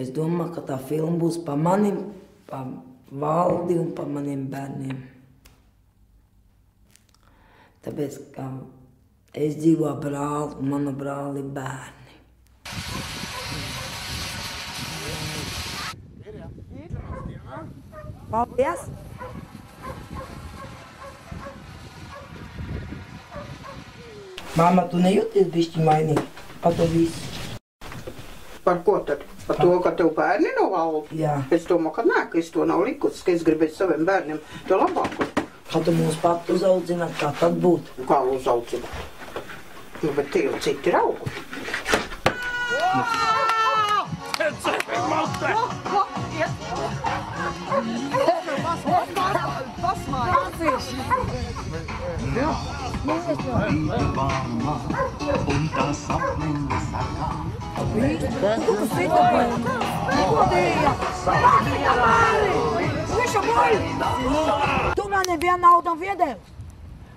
Es domāju, ka tā filma būs par manim, par Valdi un par maniem bērniem. Tāpēc, ka es dzīvoju ar brāli un mana brāli ir bērni. Paldies! Māma, tu nejūties bišķi mainīgi par to visu? Par ko tad? Par to, ka tev bērni nav valdi? Jā. Es domāju, ka nē, ka es to nav likusi, ka es gribētu saviem bērniem to labāko. Kā tu mūs pat uzaudzināt, kā tad būtu? Kā uzaudzināt? Nu, bet tie jau citi ir augi. Tu man nevienu naudu nav iedevis.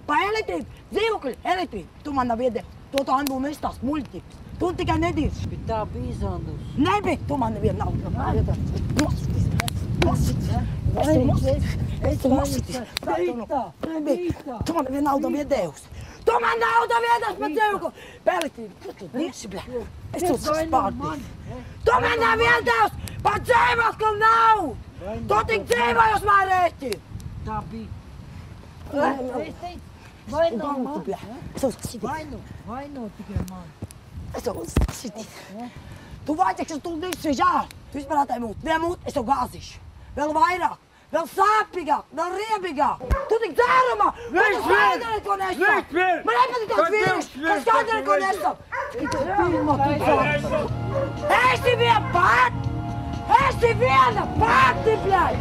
Pa elektrību, dzīvokļu, elektrību. Tu man nav iedevis. To tā nebūs mēs tās muļķības. Tu tikai nedīsi. Bet tā bija Zandus. Nebija. Tu man nevienu naudu nav iedevis. Mositis. Tu man nevienu naudu nav iedevis. Tu man naudu nav iedevis pa dzīvokļu. Pa elektrību. Kur tu dīsi, bļa? Es to spārdīju. Tu man nav iedevis pa dzīvokļu nav. Tu tik dzīvoji uz mani rēķinu. Tā bija. Es teicu, vaino man. Vaino tikai man. Es tev uzsitinu. Tu vajag, ka tu dīsi žār. Tu vispār atēji mūt. Vien mūt, es tev gāzīšu. Vēl vairāk. Vēl sāpīgāk, vēl riebīgāk. Tu tik dzērumā. Man tas skaidri, ko nesam. Man nepatīk tāds vīrišķis, kas skaidri, ko nesam. Esi viena pat! Esi viena pati, bļaļ!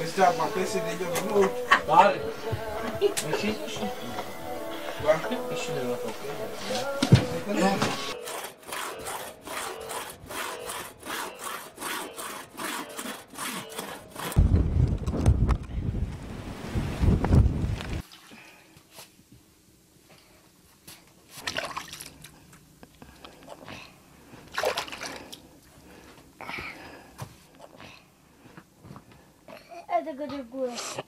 Está uma peça de jogo. Vale. Ixi. Ixi, não é Это категория.